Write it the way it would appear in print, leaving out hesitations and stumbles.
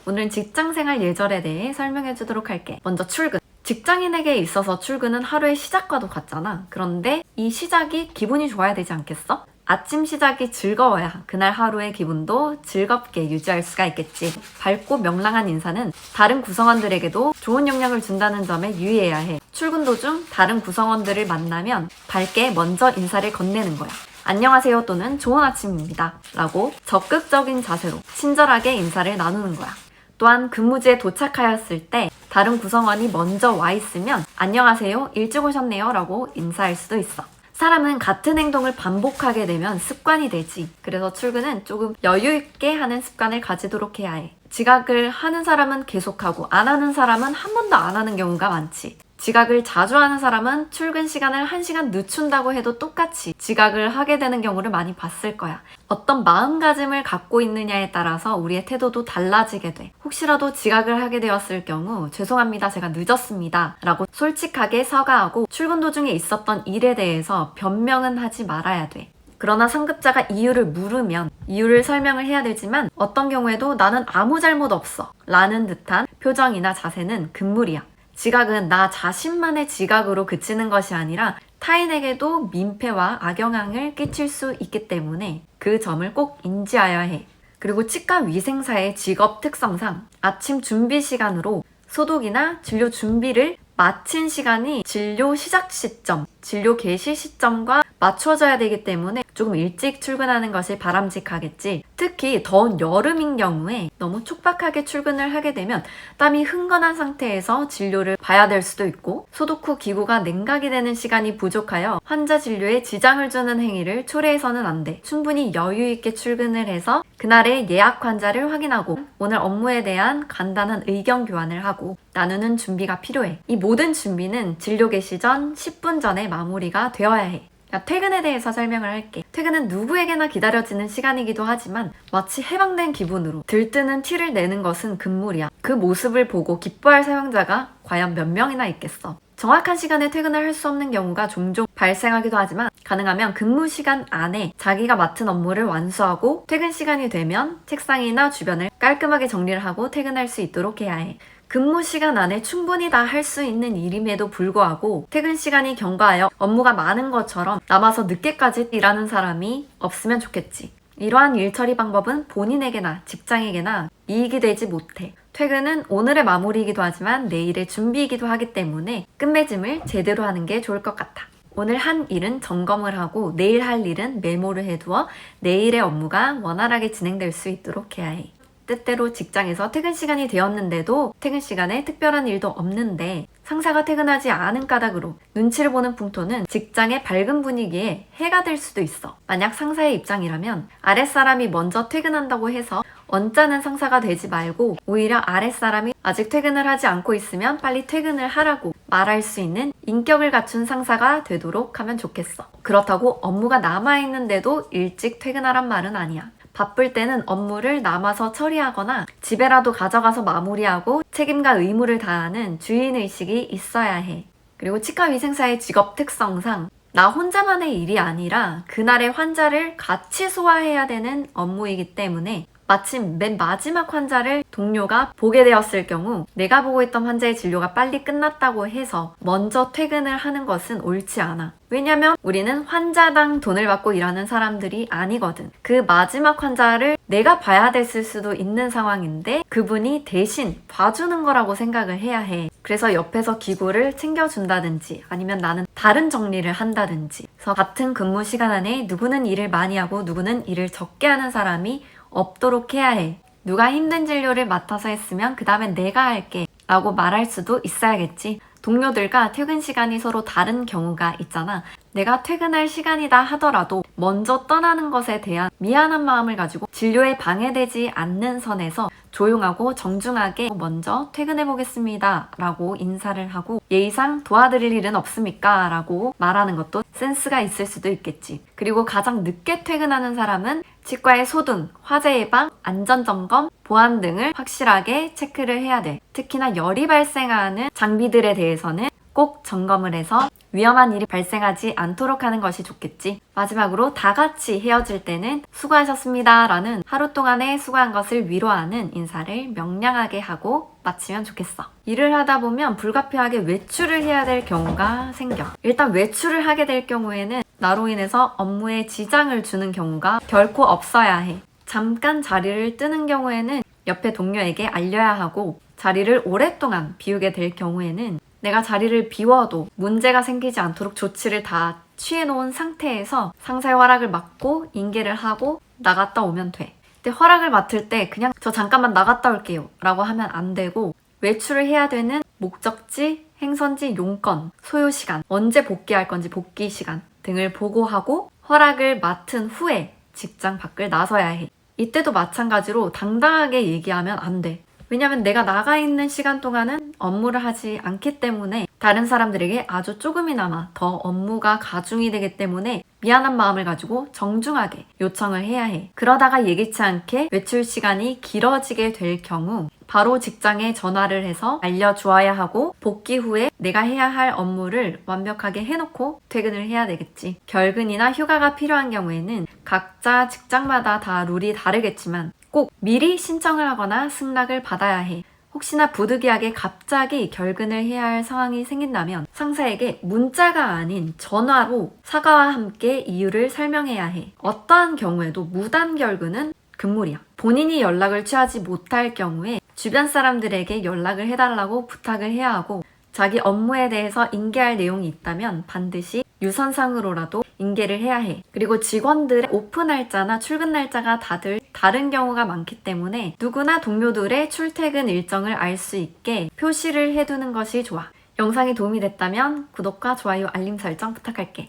오늘은 직장생활 예절에 대해 설명해 주도록 할게. 먼저 출근. 직장인에게 있어서 출근은 하루의 시작과도 같잖아. 그런데 이 시작이 기분이 좋아야 되지 않겠어? 아침 시작이 즐거워야 그날 하루의 기분도 즐겁게 유지할 수가 있겠지. 밝고 명랑한 인사는 다른 구성원들에게도 좋은 영향을 준다는 점에 유의해야 해. 출근 도중 다른 구성원들을 만나면 밝게 먼저 인사를 건네는 거야. 안녕하세요 또는 좋은 아침입니다 라고 적극적인 자세로 친절하게 인사를 나누는 거야. 또한 근무지에 도착하였을 때 다른 구성원이 먼저 와 있으면 안녕하세요, 일찍 오셨네요 라고 인사할 수도 있어. 사람은 같은 행동을 반복하게 되면 습관이 되지. 그래서 출근은 조금 여유 있게 하는 습관을 가지도록 해야 해. 지각을 하는 사람은 계속하고 안 하는 사람은 한 번도 안 하는 경우가 많지. 지각을 자주 하는 사람은 출근 시간을 1시간 늦춘다고 해도 똑같이 지각을 하게 되는 경우를 많이 봤을 거야. 어떤 마음가짐을 갖고 있느냐에 따라서 우리의 태도도 달라지게 돼. 혹시라도 지각을 하게 되었을 경우 죄송합니다, 제가 늦었습니다 라고 솔직하게 사과하고 출근 도중에 있었던 일에 대해서 변명은 하지 말아야 돼. 그러나 상급자가 이유를 물으면 이유를 설명을 해야 되지만 어떤 경우에도 나는 아무 잘못 없어 라는 듯한 표정이나 자세는 금물이야. 지각은 나 자신만의 지각으로 그치는 것이 아니라 타인에게도 민폐와 악영향을 끼칠 수 있기 때문에 그 점을 꼭 인지해야 해. 그리고 치과 위생사의 직업 특성상 아침 준비 시간으로 소독이나 진료 준비를 마친 시간이 진료 시작 시점, 진료 개시 시점과 맞춰져야 되기 때문에 조금 일찍 출근하는 것이 바람직하겠지. 특히 더운 여름인 경우에 너무 촉박하게 출근을 하게 되면 땀이 흥건한 상태에서 진료를 봐야 될 수도 있고 소독 후 기구가 냉각이 되는 시간이 부족하여 환자 진료에 지장을 주는 행위를 초래해서는 안 돼. 충분히 여유 있게 출근을 해서 그날의 예약 환자를 확인하고 오늘 업무에 대한 간단한 의견 교환을 하고 나누는 준비가 필요해. 이 모든 준비는 진료 개시 전 10분 전에 마무리가 되어야 해. 퇴근에 대해서 설명을 할게. 퇴근은 누구에게나 기다려지는 시간이기도 하지만 마치 해방된 기분으로 들뜨는 티를 내는 것은 금물이야. 그 모습을 보고 기뻐할 사용자가 과연 몇 명이나 있겠어. 정확한 시간에 퇴근을 할 수 없는 경우가 종종 발생하기도 하지만 가능하면 근무 시간 안에 자기가 맡은 업무를 완수하고 퇴근 시간이 되면 책상이나 주변을 깔끔하게 정리를 하고 퇴근할 수 있도록 해야 해. 근무 시간 안에 충분히 다 할 수 있는 일임에도 불구하고 퇴근 시간이 경과하여 업무가 많은 것처럼 남아서 늦게까지 일하는 사람이 없으면 좋겠지. 이러한 일 처리 방법은 본인에게나 직장에게나 이익이 되지 못해. 퇴근은 오늘의 마무리이기도 하지만 내일의 준비이기도 하기 때문에 끝맺음을 제대로 하는 게 좋을 것 같아. 오늘 한 일은 점검을 하고 내일 할 일은 메모를 해두어 내일의 업무가 원활하게 진행될 수 있도록 해야 해. 때때로 직장에서 퇴근 시간이 되었는데도 퇴근 시간에 특별한 일도 없는데 상사가 퇴근하지 않은 까닭으로 눈치를 보는 풍토는 직장의 밝은 분위기에 해가 될 수도 있어. 만약 상사의 입장이라면 아랫사람이 먼저 퇴근한다고 해서 언짢은 상사가 되지 말고 오히려 아랫사람이 아직 퇴근을 하지 않고 있으면 빨리 퇴근을 하라고 말할 수 있는 인격을 갖춘 상사가 되도록 하면 좋겠어. 그렇다고 업무가 남아있는데도 일찍 퇴근하란 말은 아니야. 바쁠 때는 업무를 남아서 처리하거나 집에라도 가져가서 마무리하고 책임과 의무를 다하는 주인의식이 있어야 해. 그리고 치과위생사의 직업 특성상 나 혼자만의 일이 아니라 그날의 환자를 같이 소화해야 되는 업무이기 때문에 마침 맨 마지막 환자를 동료가 보게 되었을 경우 내가 보고 있던 환자의 진료가 빨리 끝났다고 해서 먼저 퇴근을 하는 것은 옳지 않아. 왜냐면 우리는 환자당 돈을 받고 일하는 사람들이 아니거든. 그 마지막 환자를 내가 봐야 됐을 수도 있는 상황인데 그분이 대신 봐주는 거라고 생각을 해야 해. 그래서 옆에서 기구를 챙겨준다든지 아니면 나는 다른 정리를 한다든지 그래서 같은 근무 시간 안에 누구는 일을 많이 하고 누구는 일을 적게 하는 사람이 없도록 해야 해. 누가 힘든 진료를 맡아서 했으면 그 다음엔 내가 할게 라고 말할 수도 있어야겠지. 동료들과 퇴근 시간이 서로 다른 경우가 있잖아. 내가 퇴근할 시간이다 하더라도 먼저 떠나는 것에 대한 미안한 마음을 가지고 진료에 방해되지 않는 선에서 조용하고 정중하게 먼저 퇴근해 보겠습니다 라고 인사를 하고 예의상 도와드릴 일은 없습니까? 라고 말하는 것도 센스가 있을 수도 있겠지. 그리고 가장 늦게 퇴근하는 사람은 치과의 소등, 화재 예방, 안전점검, 보안 등을 확실하게 체크를 해야 돼. 특히나 열이 발생하는 장비들에 대해서는 꼭 점검을 해서 위험한 일이 발생하지 않도록 하는 것이 좋겠지. 마지막으로 다 같이 헤어질 때는 수고하셨습니다 라는 하루 동안에 수고한 것을 위로하는 인사를 명량하게 하고 마치면 좋겠어. 일을 하다 보면 불가피하게 외출을 해야 될 경우가 생겨. 일단 외출을 하게 될 경우에는 나로 인해서 업무에 지장을 주는 경우가 결코 없어야 해. 잠깐 자리를 뜨는 경우에는 옆에 동료에게 알려야 하고, 자리를 오랫동안 비우게 될 경우에는 내가 자리를 비워도 문제가 생기지 않도록 조치를 다 취해놓은 상태에서 상사의 허락을 맡고 인계를 하고 나갔다 오면 돼. 근데 허락을 맡을 때 그냥 저 잠깐만 나갔다 올게요 라고 하면 안 되고, 외출을 해야 되는 목적지, 행선지, 용건, 소요시간, 언제 복귀할 건지 복귀 시간 등을 보고하고 허락을 맡은 후에 직장 밖을 나서야 해. 이때도 마찬가지로 당당하게 얘기하면 안 돼. 왜냐면 내가 나가 있는 시간 동안은 업무를 하지 않기 때문에 다른 사람들에게 아주 조금이나마 더 업무가 가중이 되기 때문에 미안한 마음을 가지고 정중하게 요청을 해야 해. 그러다가 예기치 않게 외출 시간이 길어지게 될 경우 바로 직장에 전화를 해서 알려주어야 하고, 복귀 후에 내가 해야 할 업무를 완벽하게 해놓고 퇴근을 해야 되겠지. 결근이나 휴가가 필요한 경우에는 각자 직장마다 다 룰이 다르겠지만 꼭 미리 신청을 하거나 승낙을 받아야 해. 혹시나 부득이하게 갑자기 결근을 해야 할 상황이 생긴다면 상사에게 문자가 아닌 전화로 사과와 함께 이유를 설명해야 해. 어떠한 경우에도 무단 결근은 금물이야. 본인이 연락을 취하지 못할 경우에 주변 사람들에게 연락을 해달라고 부탁을 해야 하고, 자기 업무에 대해서 인계할 내용이 있다면 반드시 유선상으로라도 인계를 해야 해. 그리고 직원들의 오프 날짜나 출근 날짜가 다들 다른 경우가 많기 때문에 누구나 동료들의 출퇴근 일정을 알 수 있게 표시를 해두는 것이 좋아. 영상이 도움이 됐다면 구독과 좋아요, 알림 설정 부탁할게.